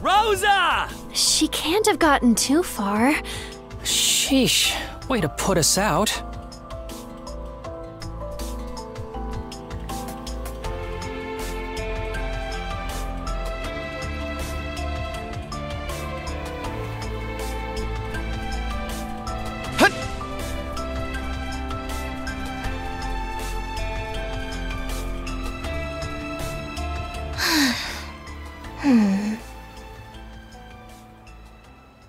Rosa! She can't have gotten too far. Sheesh, way to put us out.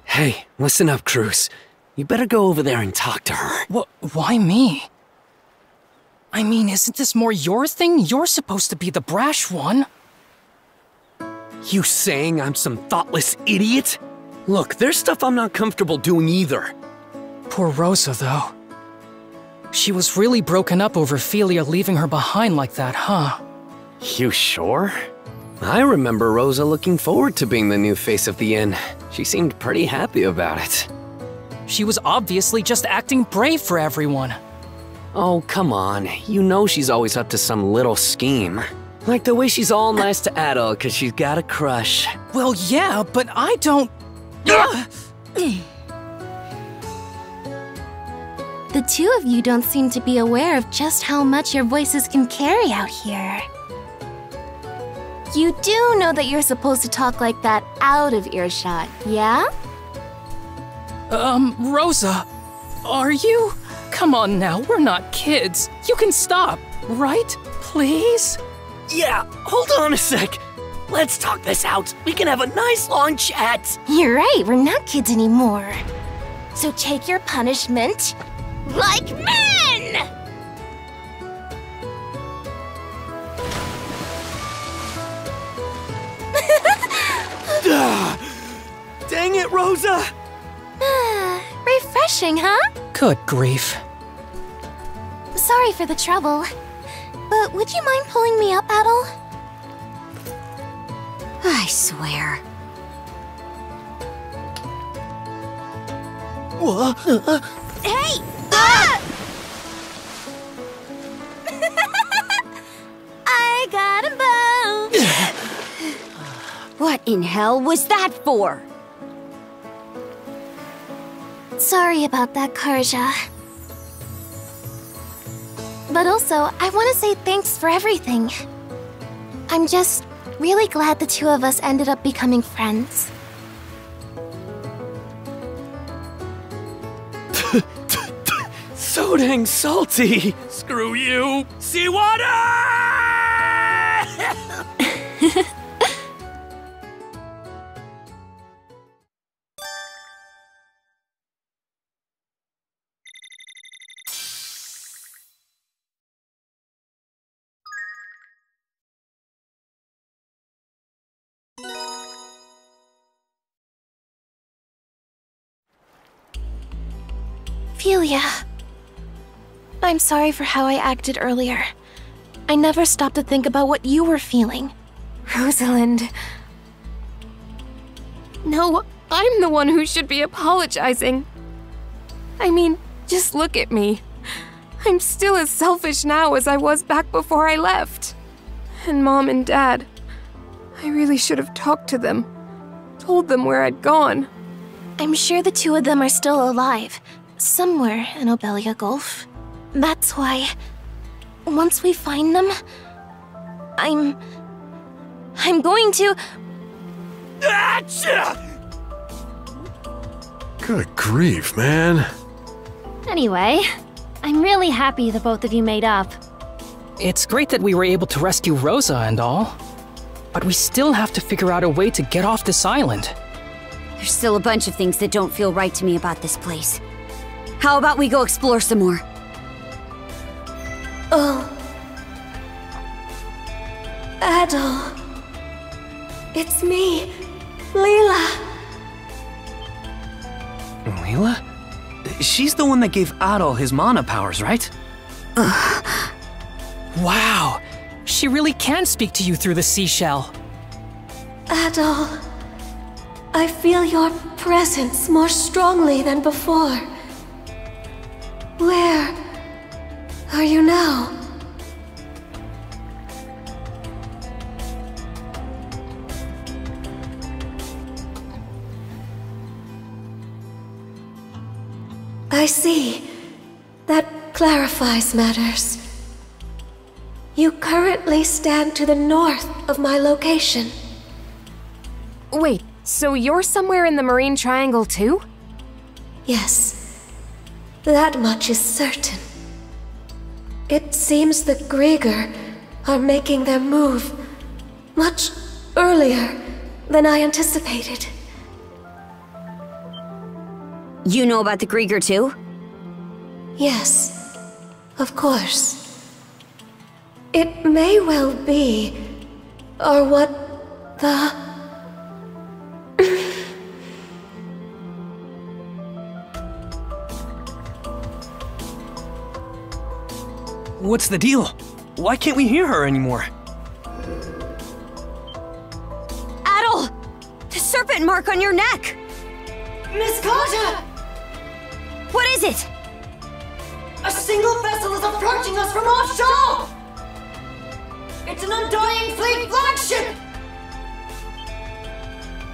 Hey, listen up, Cruz. You better go over there and talk to her. Why me? I mean, isn't this more your thing? You're supposed to be the brash one. You saying I'm some thoughtless idiot? Look, there's stuff I'm not comfortable doing either. Poor Rosa, though. She was really broken up over Philia leaving her behind like that, huh? You sure? I remember Rosa looking forward to being the new face of the inn. She seemed pretty happy about it. She was obviously just acting brave for everyone. Oh, come on. You know she's always up to some little scheme. Like the way she's all nice to Adol because she's got a crush. Well, yeah, but I don't... The two of you don't seem to be aware of just how much your voices can carry out here. You do know that you're supposed to talk like that out of earshot, yeah? Rosa, are you? Come on now, we're not kids. You can stop, right? Please? Yeah, hold on a sec. Let's talk this out. We can have a nice long chat. You're right, we're not kids anymore. So take your punishment like men! Dang it, Rosa! Refreshing, huh? Good grief. Sorry for the trouble. But would you mind pulling me up, Adol? I swear. Hey! Ah! I got a bow! What in hell was that for? Sorry about that, Karja. But also, I want to say thanks for everything. I'm just really glad the two of us ended up becoming friends. So dang salty. Screw you. Seawater! Philia. I'm sorry for how I acted earlier. I never stopped to think about what you were feeling. Rosalind. No, I'm the one who should be apologizing. I mean, just look at me. I'm still as selfish now as I was back before I left. And Mom and Dad, I really should have talked to them, told them where I'd gone. I'm sure the two of them are still alive, somewhere in Obelia Gulf. That's why, once we find them, I'm going to... Good grief, man. Anyway, I'm really happy the both of you made up. It's great that we were able to rescue Rosa and all, but we still have to figure out a way to get off this island. There's still a bunch of things that don't feel right to me about this place. How about we go explore some more? Oh. Adol. It's me, Leela. Leela? She's the one that gave Adol his mana powers, right? Wow, she really can speak to you through the seashell. Adol, I feel your presence more strongly than before. Where are you now? I see. That clarifies matters. You currently stand to the north of my location. Wait, so you're somewhere in the Marine Triangle too? Yes, that much is certain. It seems the Grieger are making their move much earlier than I anticipated. You know about the Grieger too? Yes, of course. It may well be, or what the... What's the deal? Why can't we hear her anymore? Adel! The serpent mark on your neck! Miss Carter! What is it? A single vessel is approaching us from offshore! It's an Undying Fleet flagship!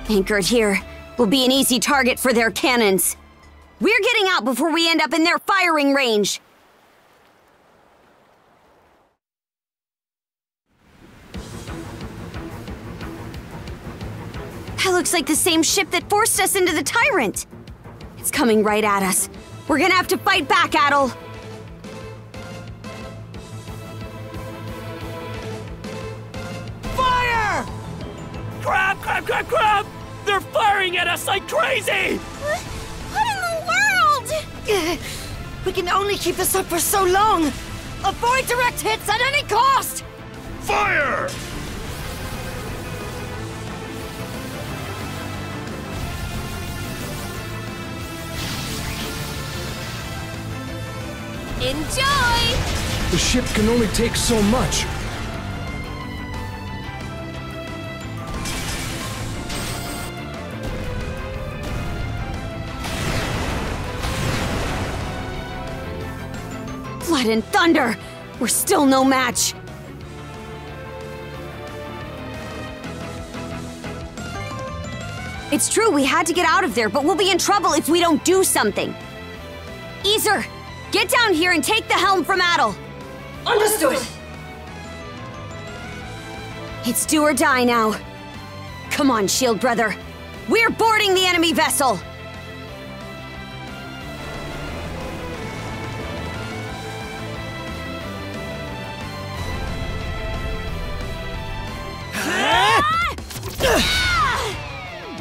Anchored here will be an easy target for their cannons. We're getting out before we end up in their firing range. That looks like the same ship that forced us into the Tyrant. It's coming right at us. We're gonna have to fight back, Adel. Fire! Crap, crap, crap, crap! They're firing at us like crazy! What in the world? We can only keep this up for so long! Avoid direct hits at any cost! Fire! Enjoy! The ship can only take so much. Blood and thunder! We're still no match! It's true, we had to get out of there, but we'll be in trouble if we don't do something. Easer, get down here and take the helm from Adel. Understood! It's do or die now. Come on, Shield Brother. We're boarding the enemy vessel!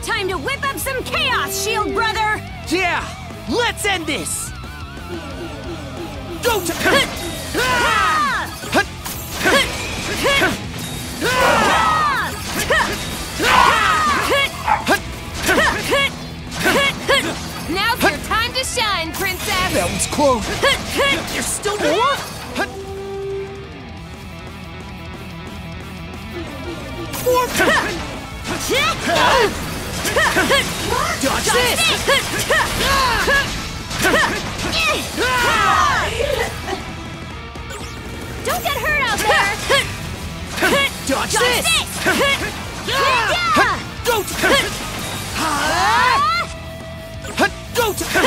Time to whip up some chaos, Shield Brother! Yeah! Let's end this! Go to... Now's your time to shine, Princess! That was close! There's still more? Dodge this! Don't get hurt out there! Dodge this! Go to... Go to...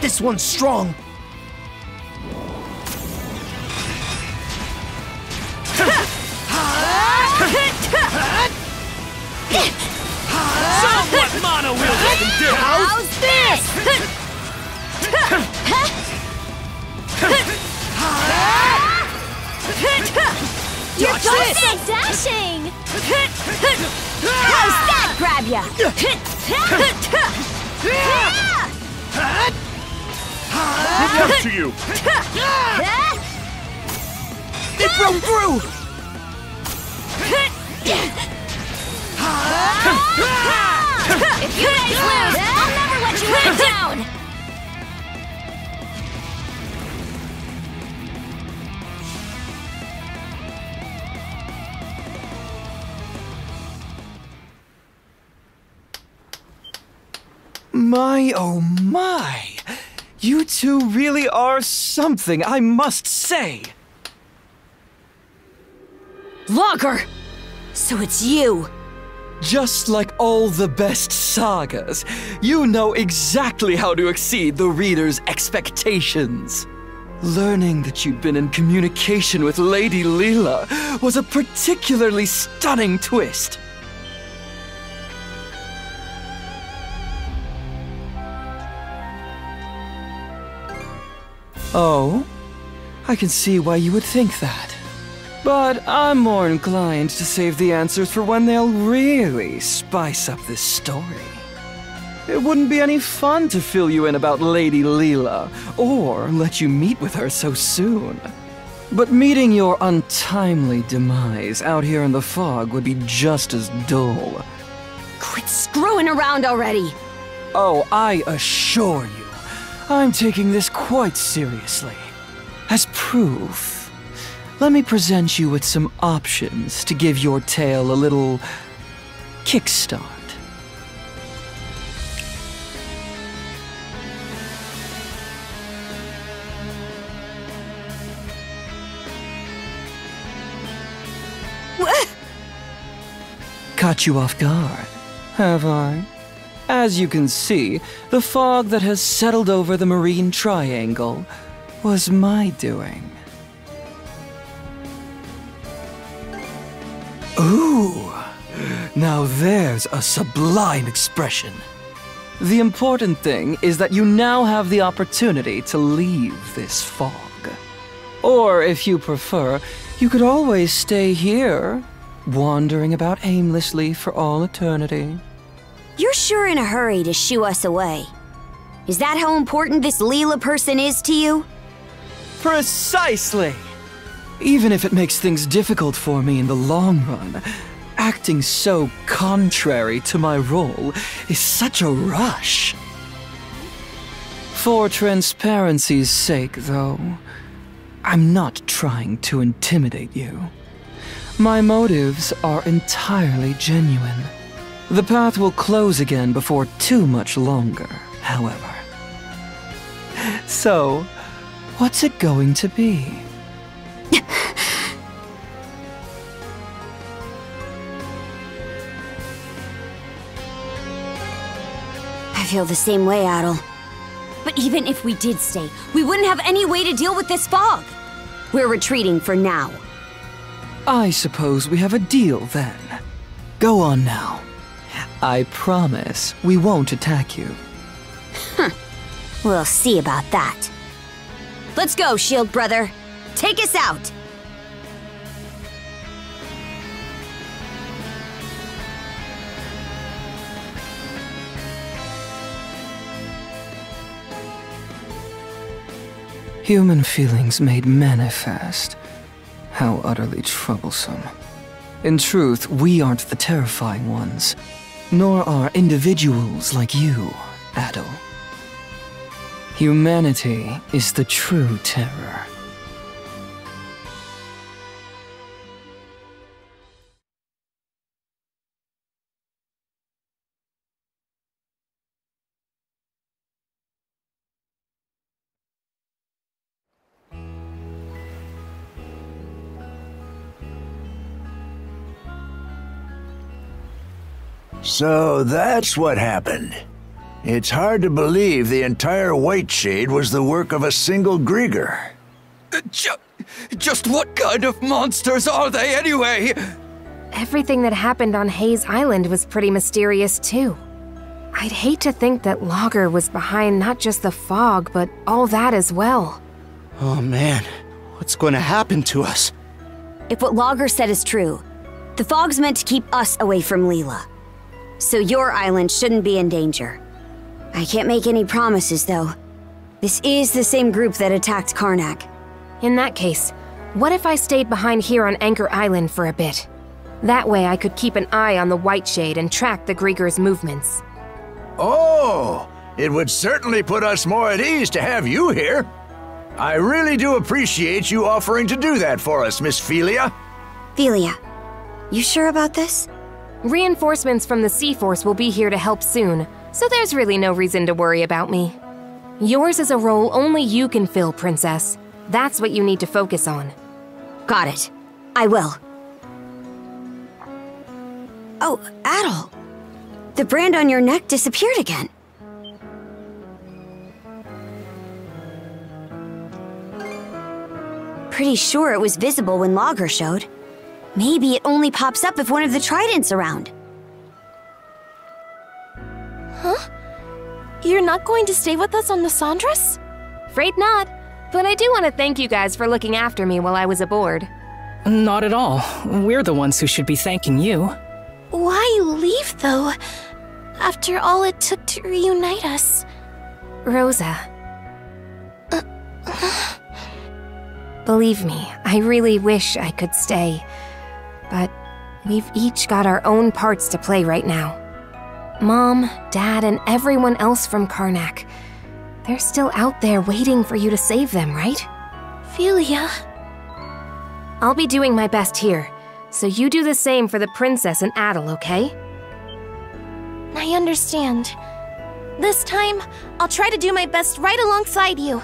This one's strong. Show what mono wheels can do! How's this? You're Dodge both this! so dashing! How's that grab ya? Look up to you! It broke through! If you guys lose, I'll never let you lay down! My, oh my! You two really are something, I must say. Logger! So it's you! Just like all the best sagas, you know exactly how to exceed the reader's expectations. Learning that you'd been in communication with Lady Leela was a particularly stunning twist. Oh, I can see why you would think that. But I'm more inclined to save the answers for when they'll really spice up this story. It wouldn't be any fun to fill you in about Lady Leela, or let you meet with her so soon. But meeting your untimely demise out here in the fog would be just as dull. Quit screwing around already! Oh, I assure you, I'm taking this quite seriously. As proof, let me present you with some options to give your tale a little kickstart. Caught you off guard, have I? As you can see, the fog that has settled over the Marine Triangle was my doing. Ooh, now there's a sublime expression. The important thing is that you now have the opportunity to leave this fog. Or, if you prefer, you could always stay here, wandering about aimlessly for all eternity. You're sure in a hurry to shoo us away. Is that how important this Leela person is to you? Precisely! Even if it makes things difficult for me in the long run, acting so contrary to my role is such a rush. For transparency's sake, though, I'm not trying to intimidate you. My motives are entirely genuine. The path will close again before too much longer, however. So, what's it going to be? I feel the same way, Adel. But even if we did stay, we wouldn't have any way to deal with this fog. We're retreating for now. I suppose we have a deal then. Go on now. I promise we won't attack you. We'll see about that. Let's go, Shield Brother. Take us out! Human feelings made manifest. How utterly troublesome. In truth, we aren't the terrifying ones, nor are individuals like you, Adel. Humanity is the true terror. So that's what happened. It's hard to believe the entire White Shade was the work of a single Grieger. Just what kind of monsters are they anyway? Everything that happened on Hayes Island was pretty mysterious too. I'd hate to think that Logger was behind not just the fog, but all that as well. Oh man, what's going to happen to us? If what Logger said is true, the fog's meant to keep us away from Leela. So your island shouldn't be in danger. I can't make any promises, though. This is the same group that attacked Karnak. In that case, what if I stayed behind here on Anchor Island for a bit? That way I could keep an eye on the White Shade and track the Grieger's movements. Oh, it would certainly put us more at ease to have you here. I really do appreciate you offering to do that for us, Miss Philia. Philia, you sure about this? Reinforcements from the Sea Force will be here to help soon, so there's really no reason to worry about me. Yours is a role only you can fill, Princess. That's what you need to focus on. Got it. I will. Oh, Adol. The brand on your neck disappeared again. Pretty sure it was visible when Logger showed. Maybe it only pops up if one of the tridents around. Huh? You're not going to stay with us on the Sandras? Afraid not. But I do want to thank you guys for looking after me while I was aboard. Not at all. We're the ones who should be thanking you. Why leave, though? After all it took to reunite us. Rosa. Believe me, I really wish I could stay. But we've each got our own parts to play right now. Mom, Dad, and everyone else from Karnak. They're still out there waiting for you to save them, right? Philia. I'll be doing my best here, so you do the same for the princess and Adol, okay? I understand. This time, I'll try to do my best right alongside you.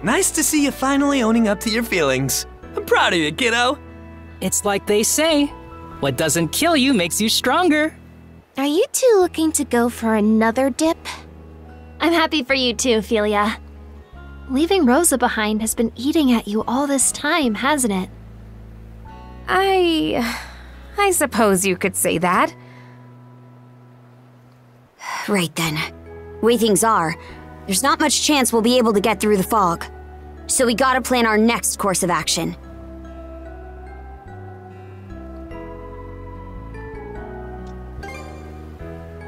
Nice to see you finally owning up to your feelings. I'm proud of you, kiddo. It's like they say, what doesn't kill you makes you stronger. Are you two looking to go for another dip? I'm happy for you too, Philia. Leaving Rosa behind has been eating at you all this time, hasn't it? I suppose you could say that. Right then. Way things are, there's not much chance we'll be able to get through the fog. So we gotta plan our next course of action.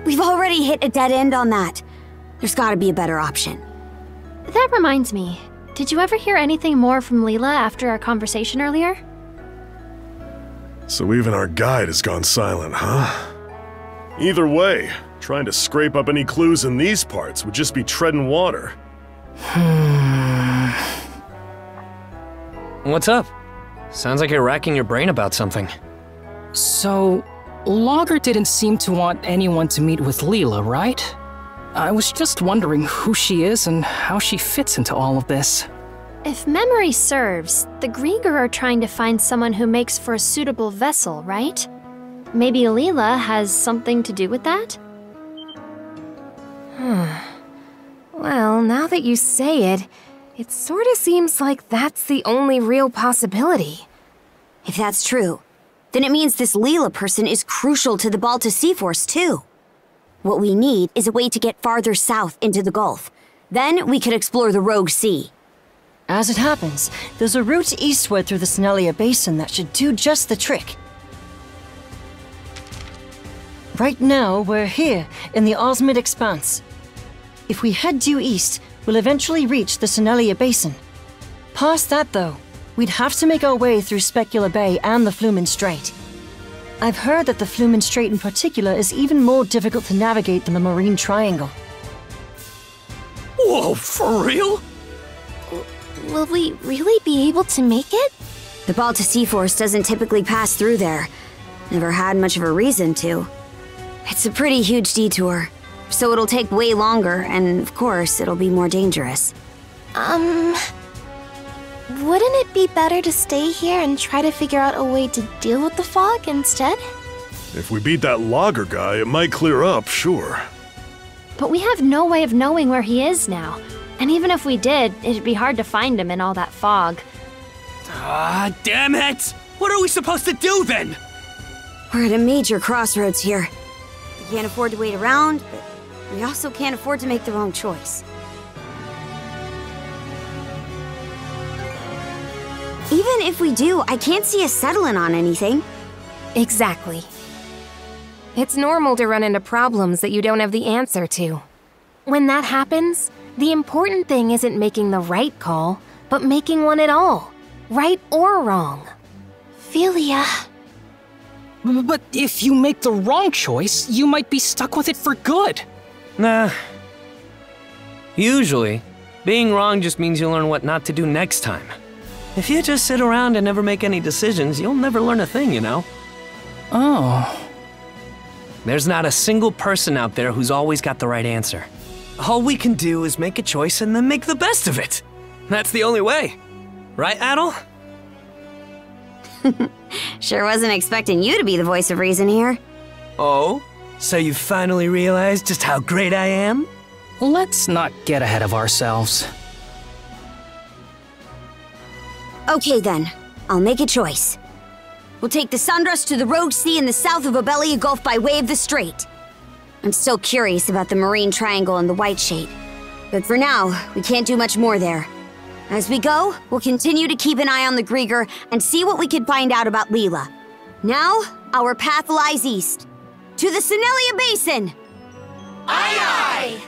We've already hit a dead end on that. There's gotta be a better option. That reminds me, did you ever hear anything more from Leela after our conversation earlier? So even our guide has gone silent, huh? Either way, trying to scrape up any clues in these parts would just be treading water. What's up? Sounds like you're racking your brain about something. So, Logger didn't seem to want anyone to meet with Leela, right? I was just wondering who she is and how she fits into all of this. If memory serves, the Grieger are trying to find someone who makes for a suitable vessel, right? Maybe Leela has something to do with that? Well, now that you say it, it sort of seems like that's the only real possibility. If that's true, then it means this Leela person is crucial to the Balta Sea Force too. What we need is a way to get farther south into the Gulf. Then we could explore the Rogue Sea. As it happens, there's a route eastward through the Senelia Basin that should do just the trick. Right now, we're here, in the Osmid Expanse. If we head due east, we'll eventually reach the Senelia Basin. Past that, though, we'd have to make our way through Specula Bay and the Flumen Strait. I've heard that the Flumen Strait in particular is even more difficult to navigate than the Marine Triangle. Whoa, for real? Will we really be able to make it? The Balta Sea Force doesn't typically pass through there. Never had much of a reason to. It's a pretty huge detour, so it'll take way longer, and of course, it'll be more dangerous. Wouldn't it be better to stay here and try to figure out a way to deal with the fog instead? If we beat that Logger guy, it might clear up, sure. But we have no way of knowing where he is now. And even if we did, it'd be hard to find him in all that fog. Ah, damn it! What are we supposed to do then? We're at a major crossroads here. We can't afford to wait around, but we also can't afford to make the wrong choice. Even if we do, I can't see us settling on anything. Exactly. It's normal to run into problems that you don't have the answer to. When that happens, the important thing isn't making the right call, but making one at all. Right or wrong. Philia. But if you make the wrong choice, you might be stuck with it for good. Nah. Usually, being wrong just means you learn what not to do next time. If you just sit around and never make any decisions, you'll never learn a thing, you know? Oh. There's not a single person out there who's always got the right answer. All we can do is make a choice and then make the best of it. That's the only way. Right, Adel? Sure wasn't expecting you to be the voice of reason here. Oh? So you finally realized just how great I am? Let's not get ahead of ourselves. Okay then, I'll make a choice. We'll take the Sundra's to the Rogue Sea in the south of Obelia Gulf by way of the Strait. I'm still curious about the Marine Triangle and the White Shade, but for now, we can't do much more there. As we go, we'll continue to keep an eye on the Grieger and see what we can find out about Leela. Now, our path lies east, to the Senelia Basin! Aye aye!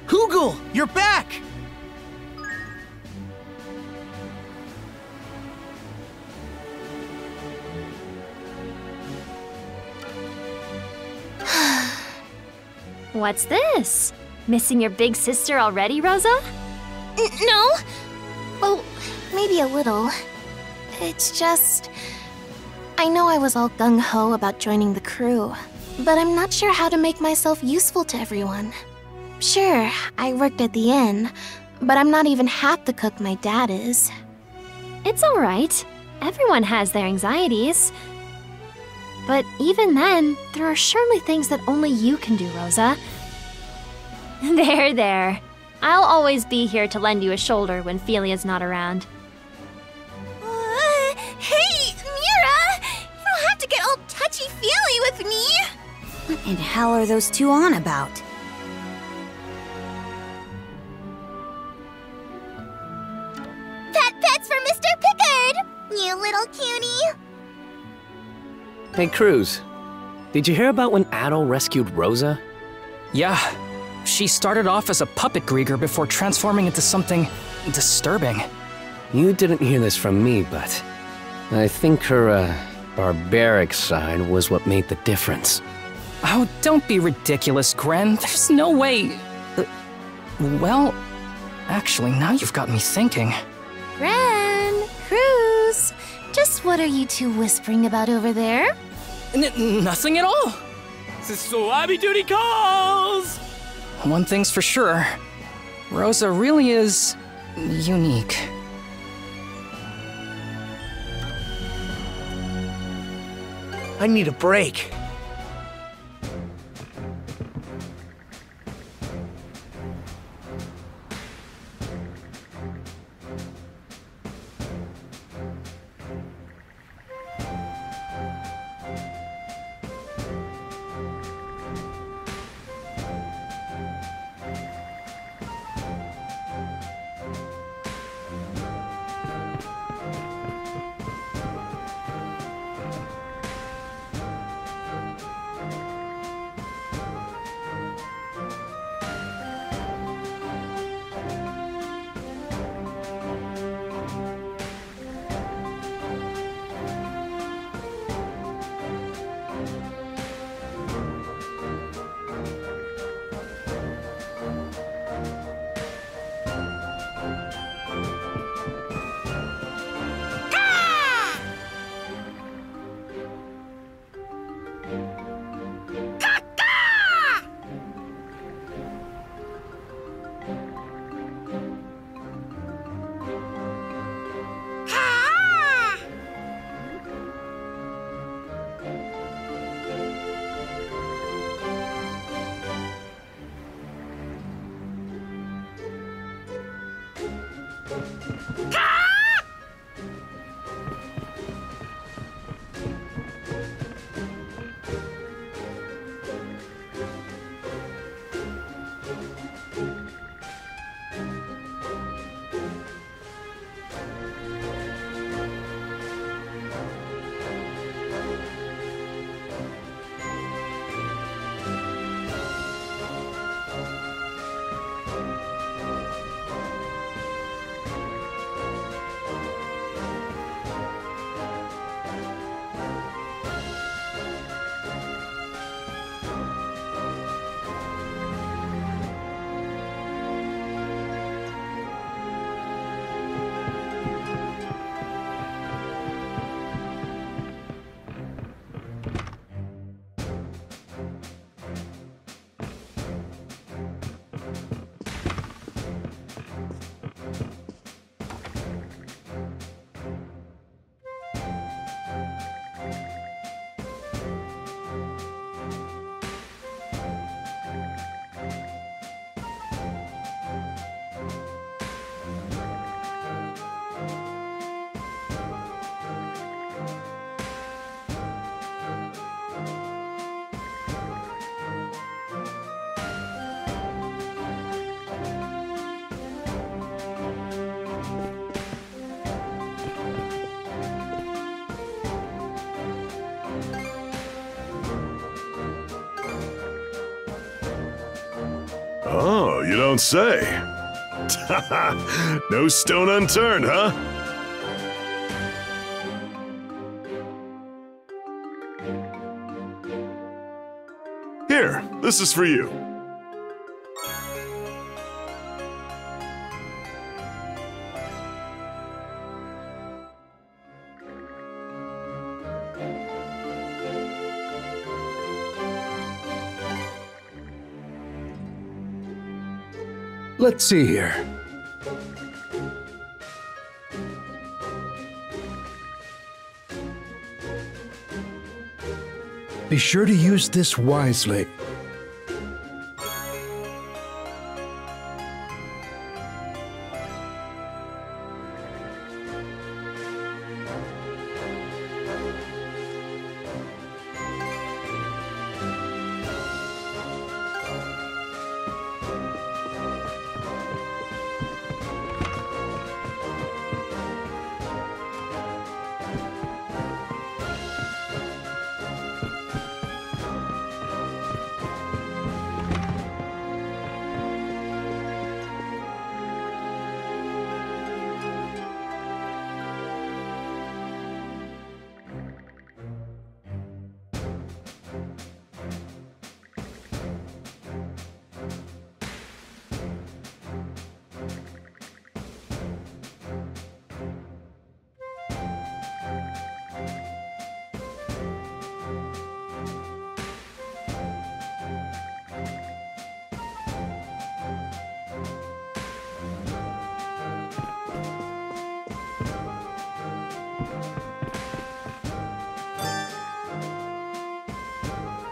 Hoogle, you're back! What's this? Missing your big sister already, Rosa? No. Well, maybe a little. It's just... I know I was all gung-ho about joining the crew, but I'm not sure how to make myself useful to everyone. Sure, I worked at the inn, but I'm not even half the cook my dad is. It's alright. Everyone has their anxieties. But even then, there are surely things that only you can do, Rosa. There. I'll always be here to lend you a shoulder when Felia's not around. Hey, Mira! You don't have to get all touchy-feely with me! What in hell are those two on about? Pets for Mr. Pickard! You little cutie! Hey, Cruz. Did you hear about when Adel rescued Rosa? Yeah. She started off as a puppet Grieger before transforming into something disturbing. You didn't hear this from me, but I think her, barbaric side was what made the difference. Oh, don't be ridiculous, Gren. There's no way... well, actually, now you've got me thinking. Ren, Cruz, just what are you two whispering about over there? Nothing at all. So Abby Duty calls! One thing's for sure. Rosa really is... unique. I need a break. Oh, you don't say. No stone unturned, huh? Here, this is for you. Let's see here. Be sure to use this wisely.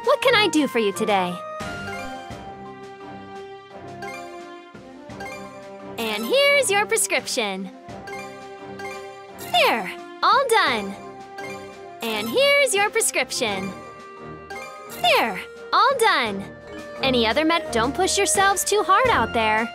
What can I do for you today? And here's your prescription. There, all done. And here's your prescription. There, all done. Any other Don't push yourselves too hard out there.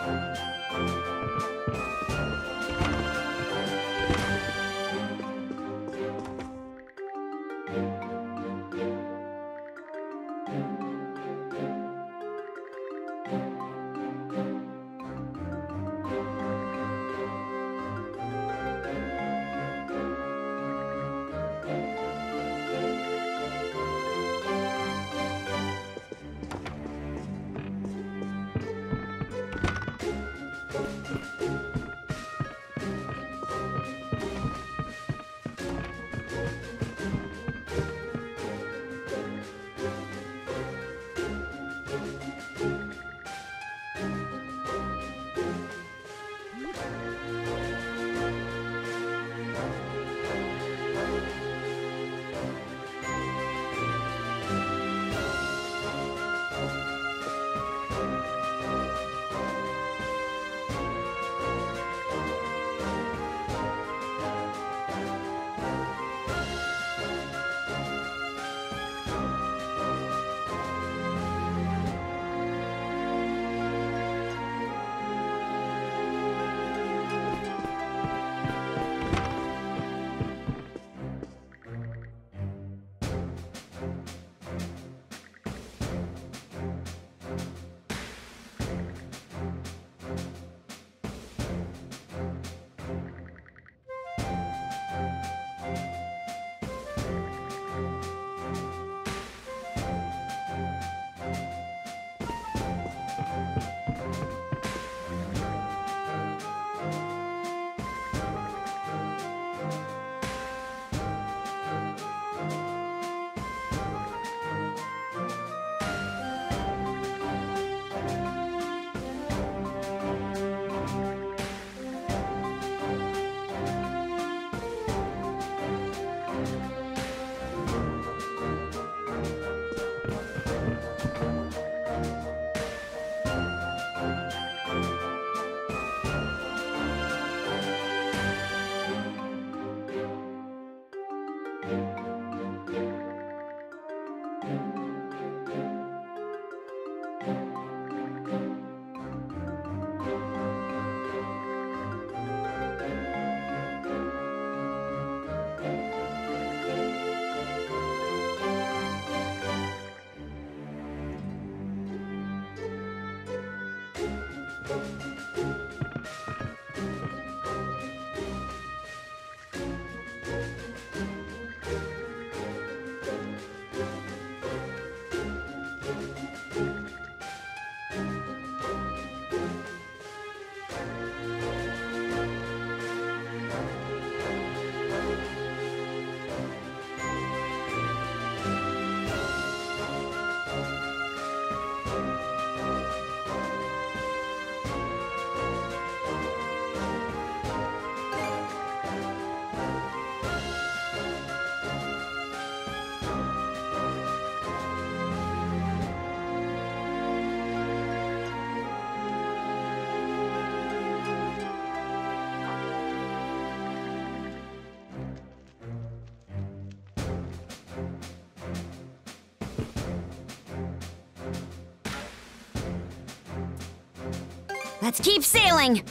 Let's keep sailing!